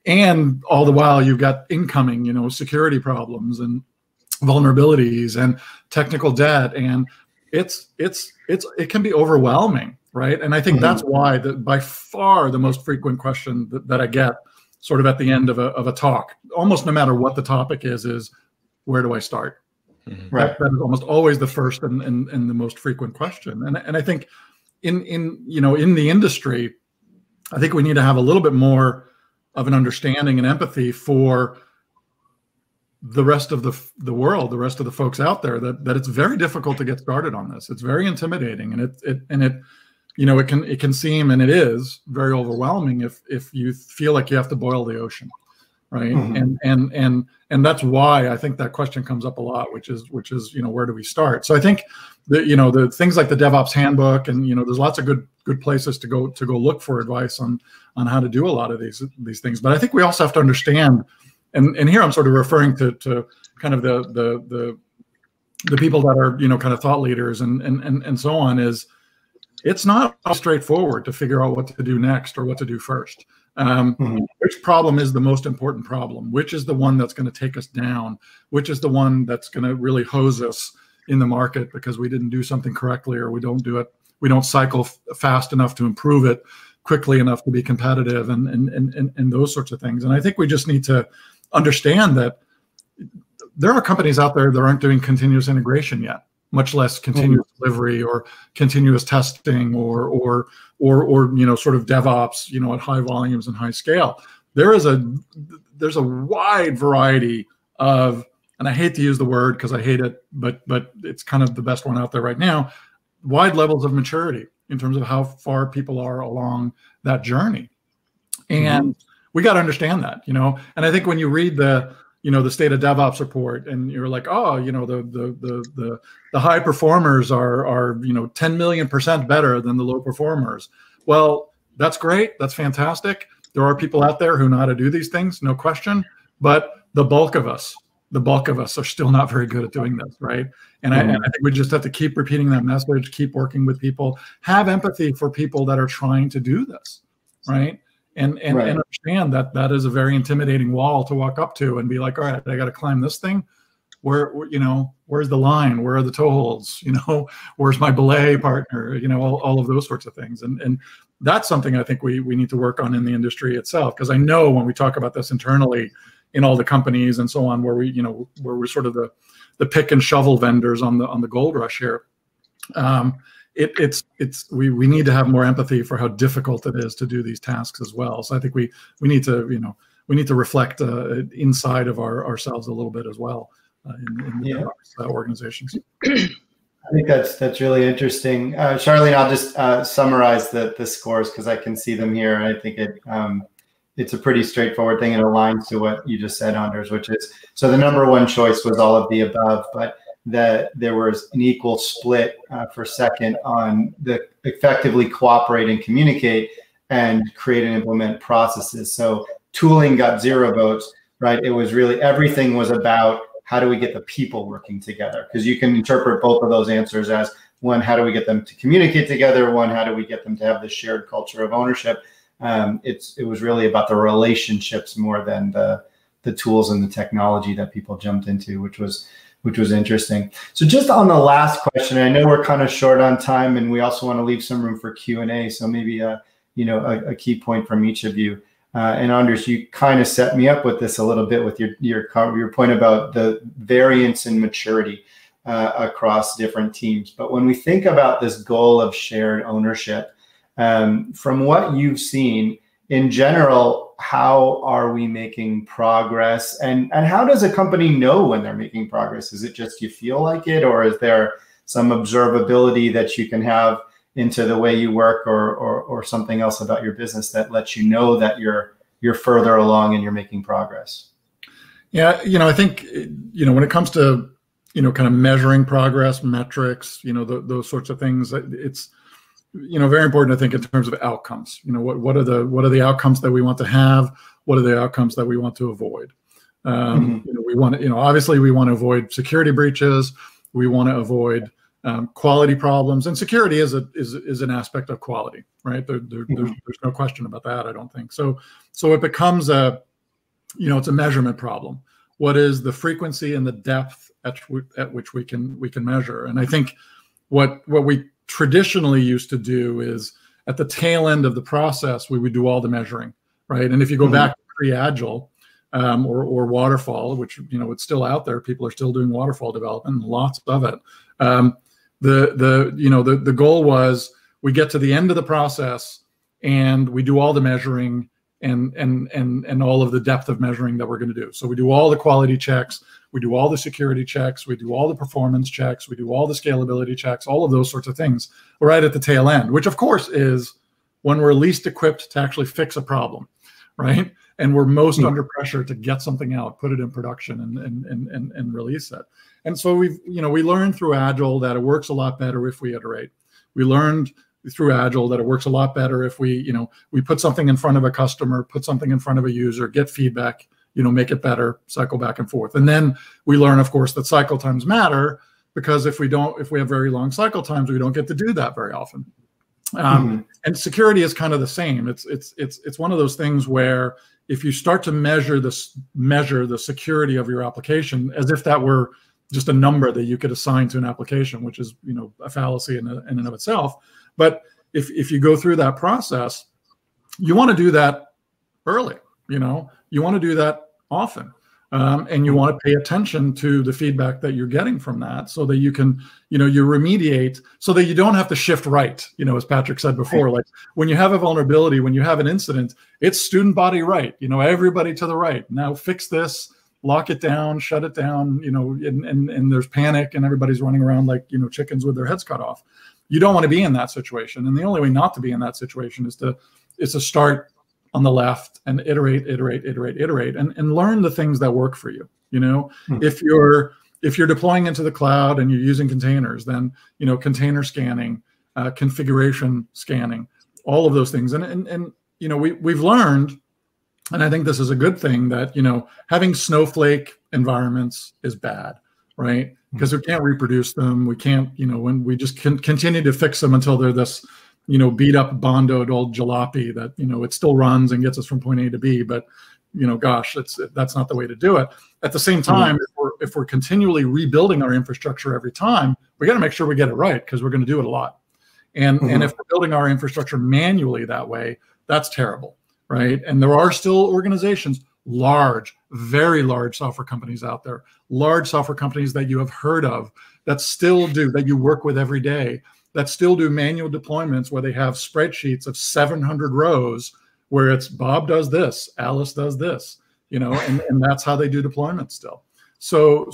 and all the while you've got incoming, security problems and vulnerabilities and technical debt, and it can be overwhelming, right? And I think that's why by far the most frequent question that I get sort of at the end of a talk, almost no matter what the topic is where do I start? Mm-hmm. Right. That is almost always the first and the most frequent question. And I think in the industry, I think we need to have a little bit more of an understanding and empathy for the rest of the world, the rest of the folks out there, that it's very difficult to get started on this. It's very intimidating, and it can seem, and it is very overwhelming if you feel like you have to boil the ocean, right? Mm-hmm. And that's why I think that question comes up a lot, which is where do we start? So I think the things like the DevOps handbook, and there's lots of good places to go look for advice on how to do a lot of these things. But I think we also have to understand. And here I'm sort of referring to kind of the people that are kind of thought leaders and so on. Is it's not straightforward to figure out what to do next or what to do first. Which problem is the most important problem? Which is the one that's going to take us down? Which is the one that's going to really hose us in the market because we didn't do something correctly, or we don't cycle fast enough to improve it quickly enough to be competitive, and those sorts of things. And I think we just need to understand that there are companies out there that aren't doing continuous integration yet, much less continuous delivery or continuous testing or sort of DevOps, at high volumes and high scale. There's a wide variety of, and I hate to use the word because I hate it, but it's kind of the best one out there right now, wide levels of maturity in terms of how far people are along that journey. And we got to understand that, and I think when you read the state of DevOps report and you're like, the high performers are 10 million% better than the low performers. Well, that's great. That's fantastic. There are people out there who know how to do these things, no question. But the bulk of us are still not very good at doing this, right? And I think we just have to keep repeating that message, keep working with people, have empathy for people that are trying to do this, right? And understand that is a very intimidating wall to walk up to and be like, all right, I got to climb this thing. Where's the line? Where are the toeholds? Where's my belay partner? All of those sorts of things. And that's something I think we need to work on in the industry itself. Because I know when we talk about this internally in all the companies and so on, where we're sort of the pick and shovel vendors on the gold rush here. We need to have more empathy for how difficult it is to do these tasks as well. So I think we need to reflect inside of ourselves a little bit as well in the organizations. I think that's really interesting. Charlene, I'll just summarize the scores because I can see them here, and I think it's a pretty straightforward thing. It aligns to what you just said, Anders, which is, so the number one choice was all of the above, but that there was an equal split for second on the effectively cooperate and communicate and create and implement processes. So tooling got 0 votes, right? It was really, everything was about how do we get the people working together? Because you can interpret both of those answers as, one, how do we get them to communicate together? One, how do we get them to have this shared culture of ownership? It was really about the relationships more than the the tools and the technology that people jumped into, which was interesting. So just on the last question, I know we're kind of short on time, and we also want to leave some room for Q&A. So maybe a key point from each of you. And Anders, you kind of set me up with this a little bit with your point about the variance in maturity across different teams. But when we think about this goal of shared ownership, from what you've seen in general, how are we making progress? And how does a company know when they're making progress? Is it just you feel like it, or is there some observability that you can have into the way you work, or something else about your business that lets you know that you're further along and you're making progress? Yeah, I think, when it comes to, kind of measuring progress, metrics, those sorts of things, it's, very important, I think, in terms of outcomes. What are the outcomes that we want to have? What are the outcomes that we want to avoid? We want to, obviously we want to avoid security breaches. We want to avoid quality problems, and security is an aspect of quality, right? There's no question about that, I don't think. So it becomes it's a measurement problem. What is the frequency and the depth at which we can measure? And I think what we traditionally used to do is at the tail end of the process, we would do all the measuring, right? And if you go back to pre-Agile or waterfall, which it's still out there, people are still doing waterfall development, lots of it. The goal was we get to the end of the process and we do all the measuring and all of the depth of measuring that we're going to do. So we do all the quality checks, we do all the security checks, we do all the performance checks, we do all the scalability checks, all of those sorts of things right at the tail end, which of course is when we're least equipped to actually fix a problem, right? And we're most under pressure to get something out, put it in production and release it. And so we learned through Agile that it works a lot better if we iterate. We learned through Agile that it works a lot better if we put something in front of a customer, put something in front of a user, get feedback, make it better, cycle back and forth. And then we learn, of course, that cycle times matter, because if we have very long cycle times, we don't get to do that very often. And security is kind of the same. It's one of those things where if you start to measure the security of your application as if that were just a number that you could assign to an application, which is a fallacy in and of itself. But if you go through that process, you want to do that early. You want to do that often, and you want to pay attention to the feedback that you're getting from that, so that you can you remediate, so that you don't have to shift right. As Patrick said before, like when you have a vulnerability, when you have an incident, it's student body right. Everybody to the right. Now fix this. Lock it down, shut it down, and there's panic and everybody's running around like, chickens with their heads cut off. You don't want to be in that situation. And the only way not to be in that situation is to start on the left and iterate, and learn the things that work for you. If you're deploying into the cloud and you're using containers, then, container scanning, configuration scanning, all of those things. And we've learned, and I think this is a good thing, that, having snowflake environments is bad, right? Because we can't reproduce them. We can't, when we just continue to fix them until they're this, beat up, bondoed old jalopy that, it still runs and gets us from point A to B. But, gosh, that's not the way to do it. At the same time, if we're continually rebuilding our infrastructure every time, we got to make sure we get it right, because we're going to do it a lot. And if we're building our infrastructure manually that way, that's terrible. Right. And there are still organizations, large, very large software companies out there, large software companies that you have heard of, that still do, that you work with every day, that still do manual deployments where they have spreadsheets of 700 rows where it's Bob does this, Alice does this, and that's how they do deployments still. So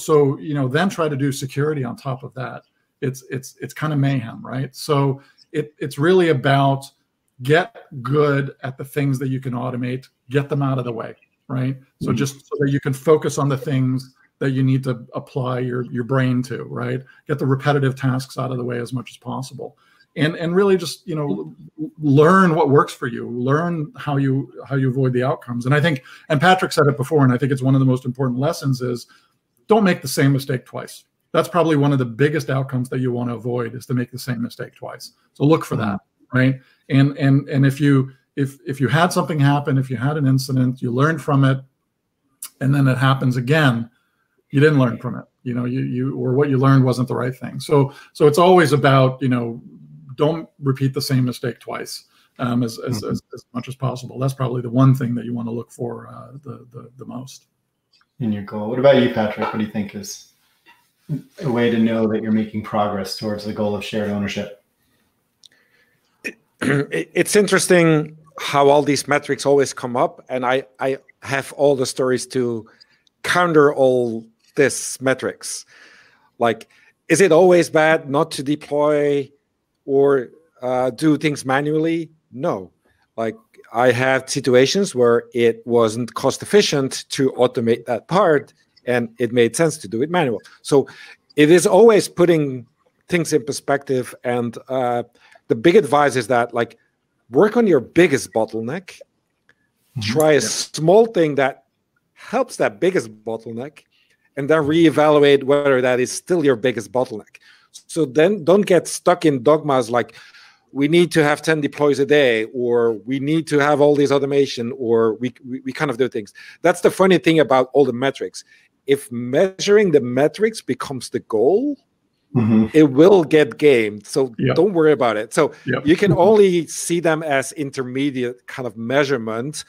then try to do security on top of that. It's kind of mayhem, right? So it's really about get good at the things that you can automate, get them out of the way, right? So just so that you can focus on the things that you need to apply your brain to, right? Get the repetitive tasks out of the way as much as possible. And really just, learn what works for you, learn how you avoid the outcomes. And I think, and Patrick said it before, and I think it's one of the most important lessons is don't make the same mistake twice. That's probably one of the biggest outcomes that you want to avoid, is to make the same mistake twice. So look for that, right? And if you had something happen, if you had an incident, you learned from it, and then it happens again, you didn't learn from it. You know, or what you learned wasn't the right thing. So it's always about, you know, don't repeat the same mistake twice, as much as possible. That's probably the one thing that you want to look for the most in your goal. What about you, Patrick? What do you think is a way to know that you're making progress towards the goal of shared ownership? It's interesting how all these metrics always come up, and I have all the stories to counter all this metrics. Like, is it always bad not to deploy or do things manually? No. Like, I have situations where it wasn't cost efficient to automate that part, and it made sense to do it manual. So it is always putting things in perspective. And the big advice is that, like, work on your biggest bottleneck. Try a small thing that helps that biggest bottleneck, and then reevaluate whether that is still your biggest bottleneck. So then don't get stuck in dogmas like, we need to have 10 deploys a day, or we need to have all this automation, or we kind of do things. That's the funny thing about all the metrics. If measuring the metrics becomes the goal, it will get gamed. So don't worry about it. So you can only see them as intermediate kind of measurement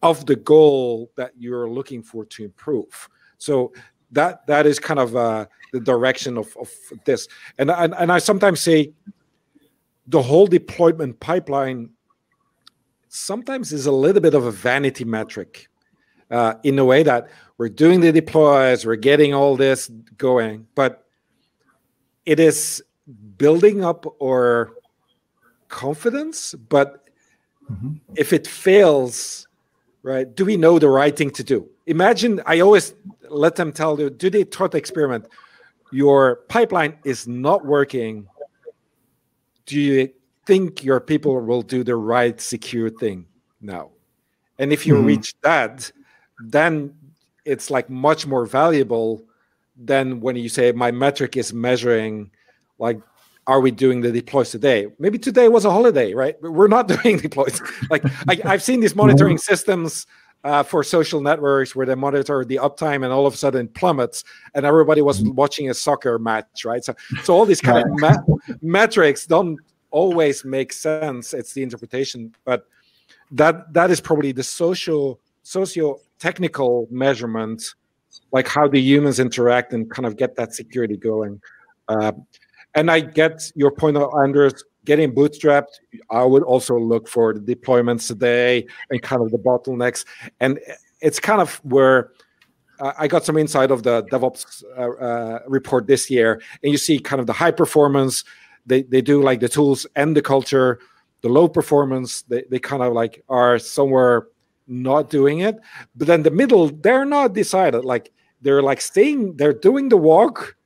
of the goal that you're looking for to improve. So that is kind of the direction of this. And I sometimes say the whole deployment pipeline sometimes is a little bit of a vanity metric, in a way that we're doing the deploys, we're getting all this going, but it is building up our confidence. But if it fails, right, do we know the right thing to do? Imagine, I always let them tell you, do the thought experiment. Your pipeline is not working. Do you think your people will do the right secure thing? No. And if you reach that, then it's like much more valuable than when you say my metric is measuring, like, are we doing the deploys today? Maybe today was a holiday, right? We're not doing deploys. Like, I've seen these monitoring systems for social networks where they monitor the uptime, and all of a sudden plummets, and everybody was watching a soccer match, right? So all these kind of metrics don't always make sense. It's the interpretation, but that is probably the socio-technical measurement, like how the humans interact and kind of get that security going. And I get your point, Anders, getting bootstrapped. I would also look for the deployments today and kind of the bottlenecks. And it's kind of where I got some insight of the DevOps report this year. And you see kind of the high performance, they do like the tools and the culture. The low performance, they kind of like are somewhere not doing it. But then the middle, they're not decided. Like, they're like they're doing the walk,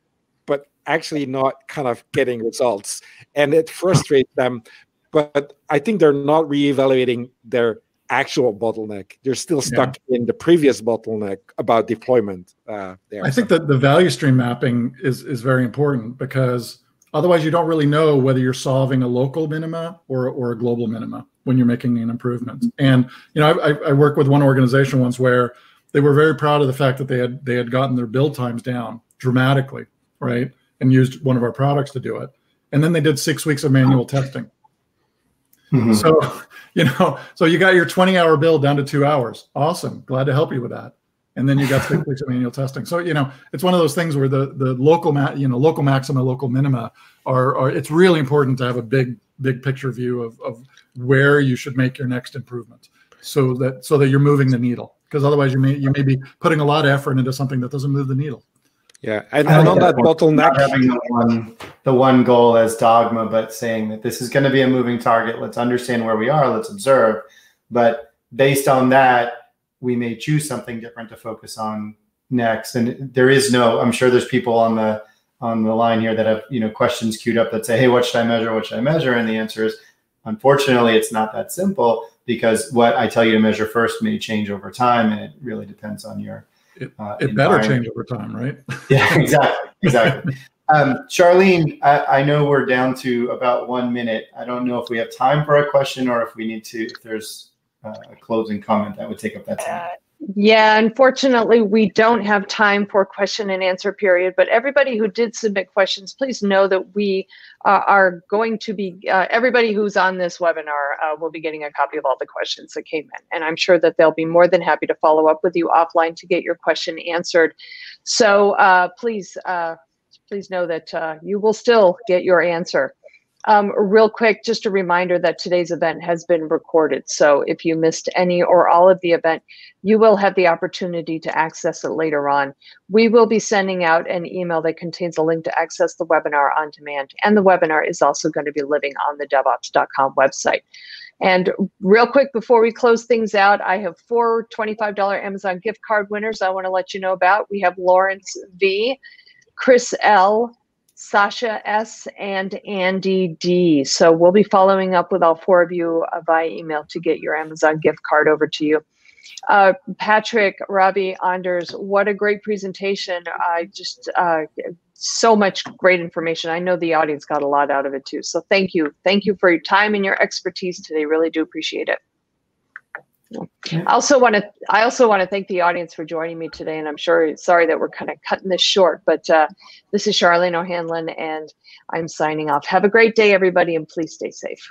but actually not kind of getting results. And it frustrates them. But I think they're not reevaluating their actual bottleneck. They're still stuck in the previous bottleneck about deployment there. I think that the value stream mapping is very important, because otherwise you don't really know whether you're solving a local minima or a global minima when you're making an improvement. And, you know, I worked with one organization once where they were very proud of the fact that they had gotten their build times down dramatically, right? And used one of our products to do it. And then they did 6 weeks of manual testing. So, you know, so you got your 20-hour build down to 2 hours. Awesome. Glad to help you with that. And then you got 6 weeks of manual testing. So, you know, it's one of those things where the local maxima, local minima are it's really important to have a big picture view of where you should make your next improvement, so that you're moving the needle. Because otherwise you may be putting a lot of effort into something that doesn't move the needle. Yeah, and on that bottleneck, not having the one goal as dogma, but saying that this is going to be a moving target. Let's understand where we are. Let's observe. But based on that, we may choose something different to focus on next. And there is no, I'm sure there's people on the line here that have, you know, questions queued up that say, hey, what should I measure? What should I measure? And the answer is, unfortunately, it's not that simple, because what I tell you to measure first may change over time, and it really depends on your it better change over time, right? Yeah, exactly. Charlene, I know we're down to about 1 minute. I don't know if we have time for a question, or if we need to, if there's a closing comment that would take up that time. Yeah, unfortunately, we don't have time for question and answer period, but everybody who did submit questions, please know that we are going to be, everybody who's on this webinar will be getting a copy of all the questions that came in. And I'm sure that they'll be more than happy to follow up with you offline to get your question answered. So please know that you will still get your answer. Real quick, just a reminder that today's event has been recorded. So if you missed any or all of the event, you will have the opportunity to access it later on. We will be sending out an email that contains a link to access the webinar on demand. And the webinar is also going to be living on the devops.com website. And real quick, before we close things out, I have 4 $25 Amazon gift card winners I want to let you know about. We have Lawrence V, Chris L, Sasha S, and Andy D. So we'll be following up with all 4 of you via email to get your Amazon gift card over to you. Patrick, Robbie, Anders, what a great presentation. So much great information. I know the audience got a lot out of it too. So thank you. Thank you for your time and your expertise today. Really do appreciate it. I also want to thank the audience for joining me today, and I'm sorry that we're kind of cutting this short, but this is Charlene O'Hanlon, and I'm signing off. Have a great day, everybody, and please stay safe.